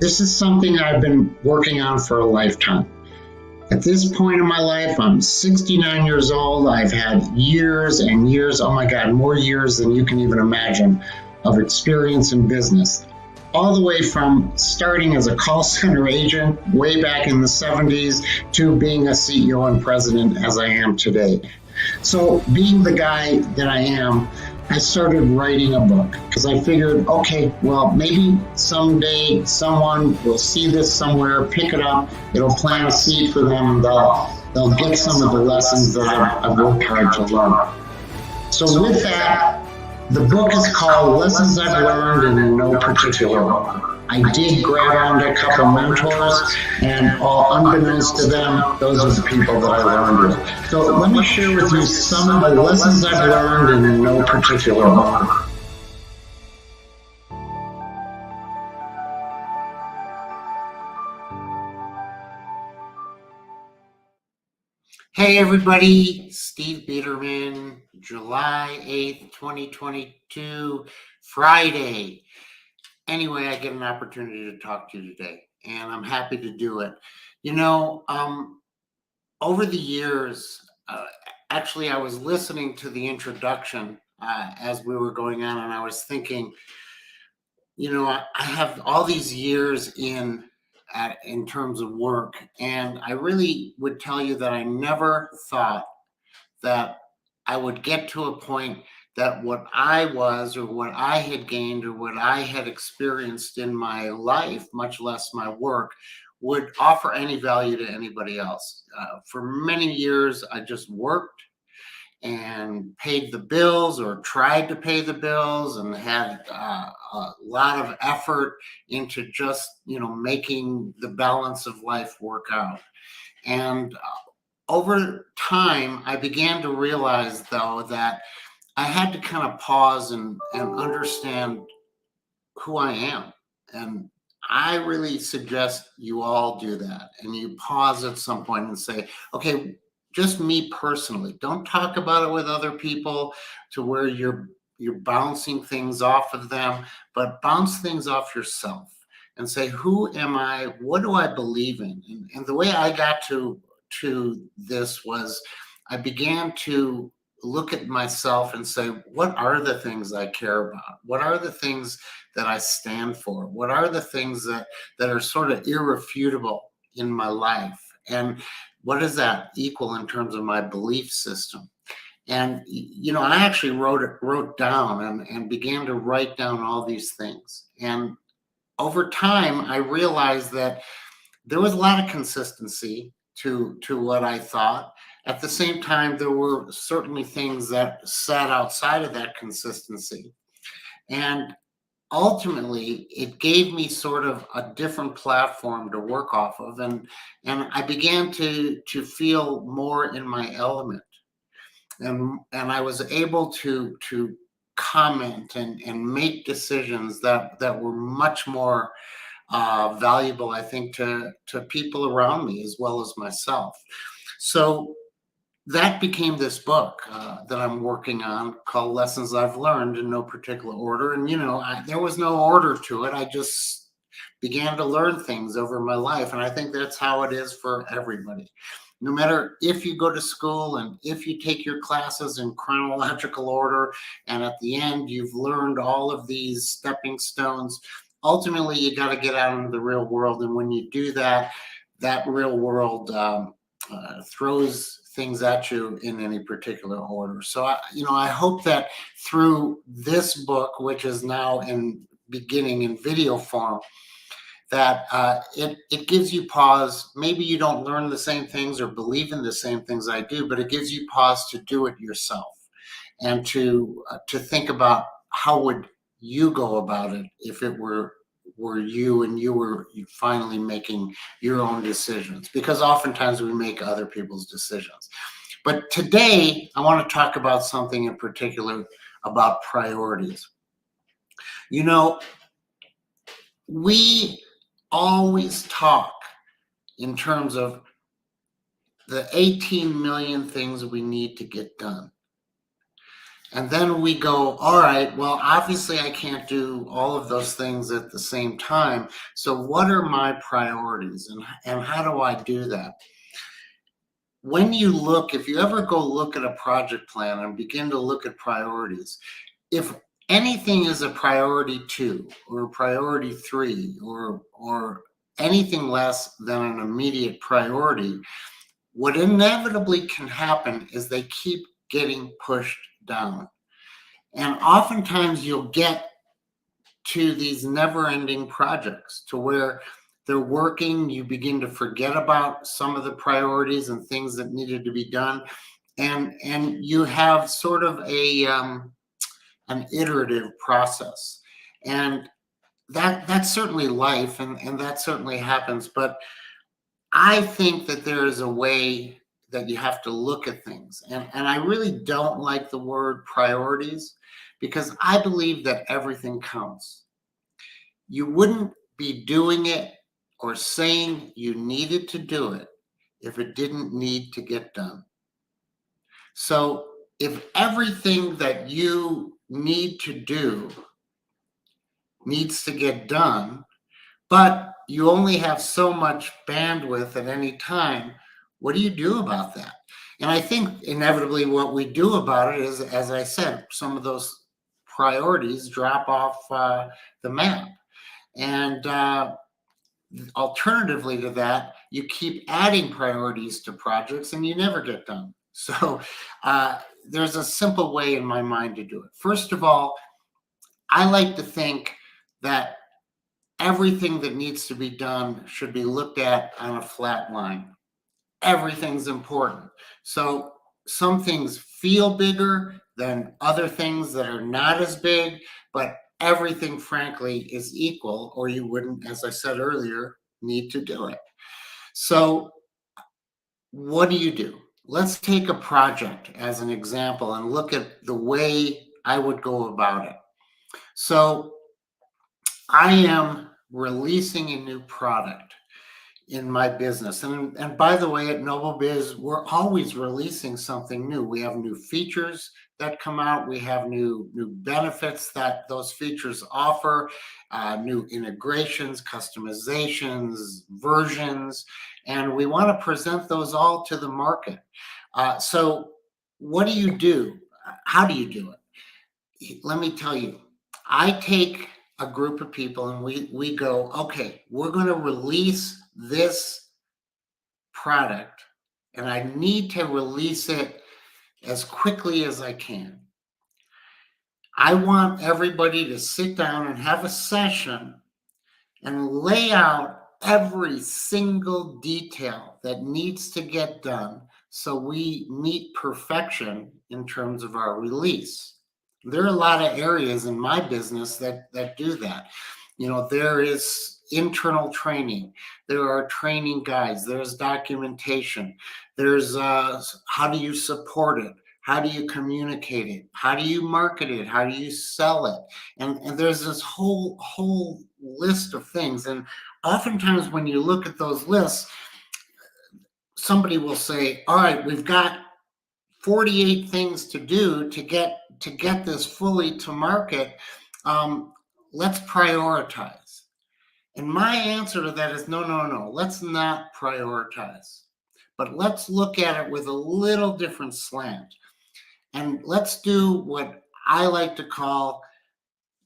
This is something I've been working on for a lifetime. At this point in my life, I'm 69 years old. I've had years and years, oh my God, more years than you can even imagine, of experience in business. All the way from starting as a call center agent way back in the 70s to being a CEO and president as I am today. So being the guy that I am, I started writing a book because I figured, okay, well, maybe someday someone will see this somewhere, pick it up, it'll plant a seed for them, they'll get some of the lessons that I've worked hard to learn. So with that, the book is called Lessons I've Learned in No Particular Order. I did grab onto a couple mentors, and all unbeknownst to them, those are the people that I learned with. So let me share with you some of the lessons I've learned in no particular order. Hey everybody, Steve Biederman, July 8th, 2022, Friday. Anyway, I get an opportunity to talk to you today, and I'm happy to do it. You know, over the years, actually, I was listening to the introduction as we were going on, and I was thinking, you know, I have all these years in terms of work, and I really would tell you that I never thought that I would get to a point that what I was or what I had gained or what I had experienced in my life, much less my work, would offer any value to anybody else. For many years, I just worked and paid the bills or tried to pay the bills and had a lot of effort into just, you know, making the balance of life work out. And over time, I began to realize, though, that I had to kind of pause and understand who I am. And I really suggest you all do that. And you pause at some point and say, okay, just me personally. Don't talk about it with other people to where you're bouncing things off of them, but bounce things off yourself and say, who am I? What do I believe in? And the way I got to this was I began to look at myself and say, what are the things I care about? What are the things that I stand for? What are the things that are sort of irrefutable in my life? And what does that equal in terms of my belief system? And, you know, I actually wrote down and began to write down all these things. And over time, I realized that there was a lot of consistency to what I thought. At the same time, there were certainly things that sat outside of that consistency. And ultimately, it gave me sort of a different platform to work off of. And I began to feel more in my element. And I was able to comment and make decisions that were much more valuable, I think, to people around me as well as myself. So that became this book that I'm working on called Lessons I've Learned in No Particular Order. And, you know, there was no order to it. I just began to learn things over my life. And I think that's how it is for everybody. No matter if you go to school and if you take your classes in chronological order, and at the end, you've learned all of these stepping stones, ultimately, you got to get out into the real world. And when you do that, that real world throws things at you in any particular order. So, I hope that through this book, which is now beginning in video form, that it gives you pause. Maybe you don't learn the same things or believe in the same things I do, but it gives you pause to do it yourself and to think about how would you go about it if it were you and you were finally making your own decisions, because oftentimes we make other people's decisions. But today I want to talk about something in particular about priorities. You know, we always talk in terms of the 18 million things we need to get done. And then we go, all right, well, obviously I can't do all of those things at the same time. So what are my priorities, and how do I do that? When you look, if you ever go look at a project plan and begin to look at priorities, if anything is a priority 2 or a priority 3 or anything less than an immediate priority, what inevitably can happen is they keep getting pushed down. And oftentimes you'll get to these never-ending projects to where they're working, you begin to forget about some of the priorities and things that needed to be done, and you have sort of an iterative process. And that's certainly life, and that certainly happens. But I think that there is a way that you have to look at things. And I really don't like the word priorities, because I believe that everything counts. You wouldn't be doing it or saying you needed to do it if it didn't need to get done. So if everything that you need to do needs to get done, but you only have so much bandwidth at any time, what do you do about that? And I think inevitably what we do about it is, as I said, some of those priorities drop off the map. And alternatively to that, you keep adding priorities to projects and you never get done. So there's a simple way in my mind to do it. First of all, I like to think that everything that needs to be done should be looked at on a flat line. Everything's important. So some things feel bigger than other things that are not as big, but everything, frankly, is equal, or you wouldn't, as I said earlier, need to do it. So what do? Let's take a project as an example and look at the way I would go about it. So I am releasing a new product in my business. And by the way, at NobleBiz, we're always releasing something new. We have new features that come out. We have new benefits that those features offer, new integrations, customizations, versions, and we want to present those all to the market. So what do you do? How do you do it? Let me tell you, I take a group of people and we go, okay, we're going to release this product, and I need to release it as quickly as I can. I want everybody to sit down and have a session and lay out every single detail that needs to get done so we meet perfection in terms of our release. There are a lot of areas in my business that do that. You know, there is internal training, there are training guides, there's documentation, there's how do you support it, how do you communicate it, how do you market it, how do you sell it, and there's this whole list of things. And oftentimes when you look at those lists, somebody will say, all right, we've got 48 things to do to get this fully to market. Let's prioritize. And my answer to that is no, let's not prioritize, but let's look at it with a little different slant. And let's do what I like to call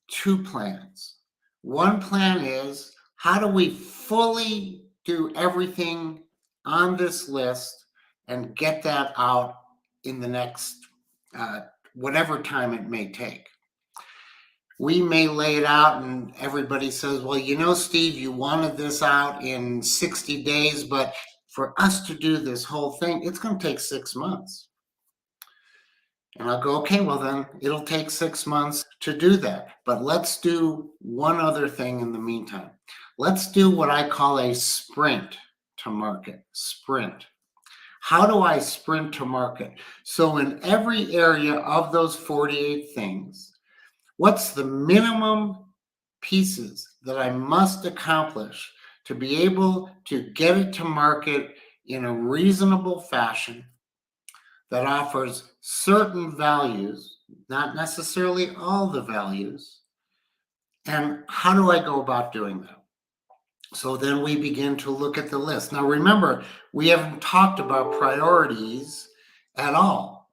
2 plans. One plan is, how do we fully do everything on this list and get that out in the next whatever time it may take. We may lay it out and everybody says, well, you know, Steve, you wanted this out in 60 days, but for us to do this whole thing, it's going to take 6 months. And I'll go, okay, well then it'll take 6 months to do that. But let's do one other thing in the meantime. Let's do what I call a sprint to market. Sprint. How do I sprint to market? So in every area of those 48 things, what's the minimum pieces that I must accomplish to be able to get it to market in a reasonable fashion that offers certain values not necessarily all the values. And how do I go about doing that? So then we begin to look at the list. Now, remember, we haven't talked about priorities at all.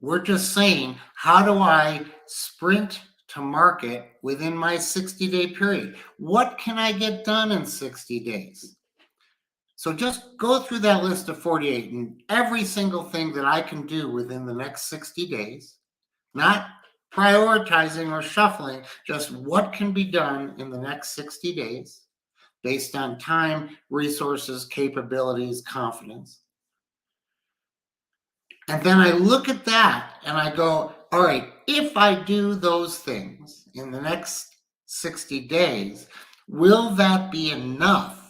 We're just saying, how do I sprint to market within my 60-day period? What can I get done in 60 days? So just go through that list of 48 and every single thing that I can do within the next 60 days, not prioritizing or shuffling, just what can be done in the next 60 days based on time, resources, capabilities, confidence. And then I look at that and I go, all right, if I do those things in the next 60 days, will that be enough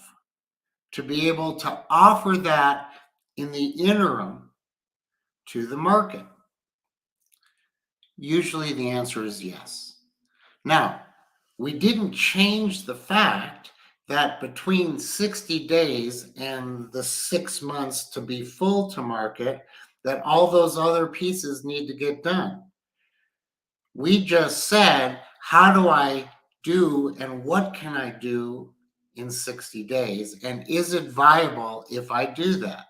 to be able to offer that in the interim to the market? Usually the answer is yes. Now, we didn't change the fact that between 60 days and the 6 months to be full to market, that all those other pieces need to get done. We just said, how do I do and what can I do in 60 days? And is it viable if I do that?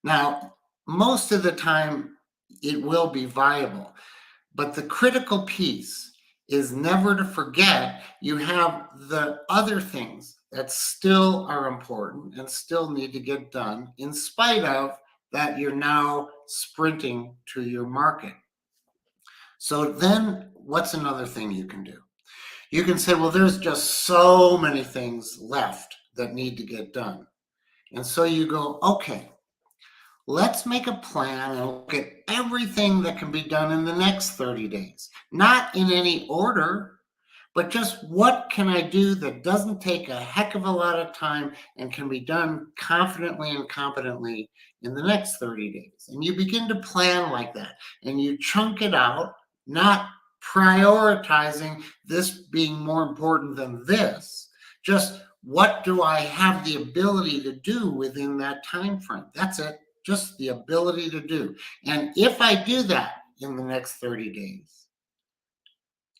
Now, most of the time, it will be viable. But the critical piece is never to forget you have the other things that still are important and still need to get done in spite of that you're now sprinting to your market. So then what's another thing you can do? You can say, well, there's just so many things left that need to get done. And so you go, okay, let's make a plan and look at everything that can be done in the next 30 days. Not in any order, but just what can I do that doesn't take a heck of a lot of time and can be done confidently and competently in the next 30 days. And you begin to plan like that and you chunk it out, not prioritizing this being more important than this, just what do I have the ability to do within that time frame? That's it. Just the ability to do. And if I do that in the next 30 days,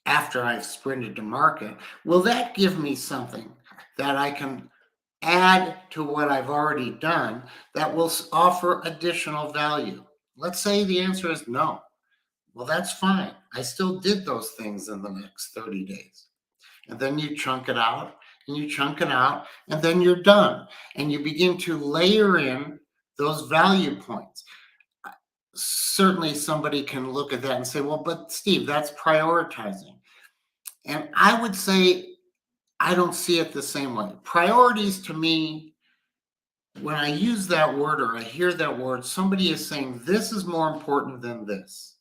after I've sprinted to market, will that give me something that I can add to what I've already done that will offer additional value? Let's say the answer is no. Well, that's fine. I still did those things in the next 30 days. And then you chunk it out and you chunk it out and then you're done. And you begin to layer in those value points. Certainly somebody can look at that and say, well, but Steve, that's prioritizing. And I would say, I don't see it the same way. Priorities to me, when I use that word or I hear that word, somebody is saying this is more important than this.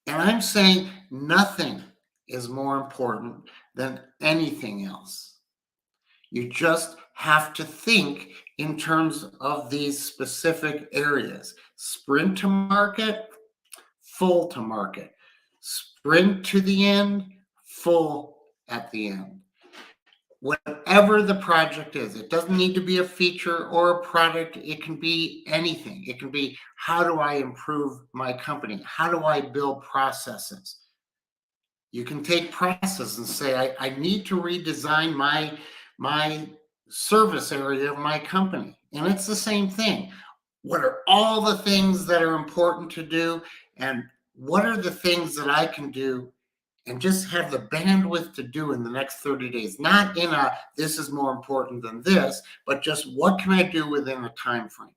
And I'm saying nothing is more important than anything else. You just have to think in terms of these specific areas. Sprint to market, full to market. Sprint to the end, full at the end. Whatever the project is, it doesn't need to be a feature or a product. It can be anything. It can be, how do I improve my company? How do I build processes? You can take process and say, I need to redesign my service area of my company. And it's the same thing. What are all the things that are important to do? And what are the things that I can do and just have the bandwidth to do in the next 30 days? Not in a, this is more important than this, but just what can I do within a time frame?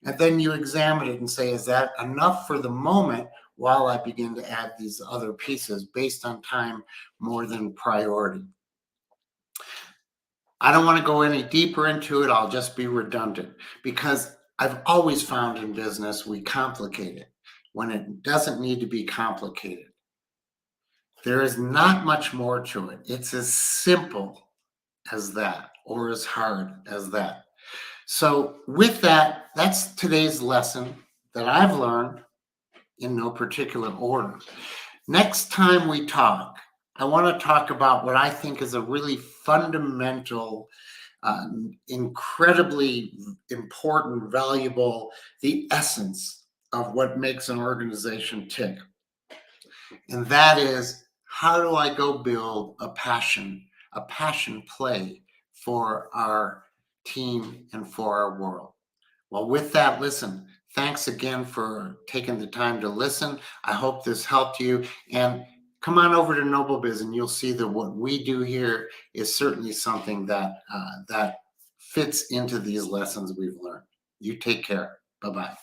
And then you examine it and say, is that enough for the moment while I begin to add these other pieces based on time more than priority? I don't want to go any deeper into it. I'll just be redundant because I've always found in business we complicate it when it doesn't need to be complicated. There is not much more to it. It's as simple as that or as hard as that. So with that, that's today's lesson that I've learned in no particular order. Next time we talk, I want to talk about what I think is a really fundamental, incredibly important, valuable, the essence of what makes an organization tick. And that is, how do I go build a passion play for our team and for our world? Well, with that, listen, thanks again for taking the time to listen. I hope this helped you. And come on over to Noble Biz and you'll see that what we do here is certainly something that fits into these lessons we've learned. You take care. Bye-bye.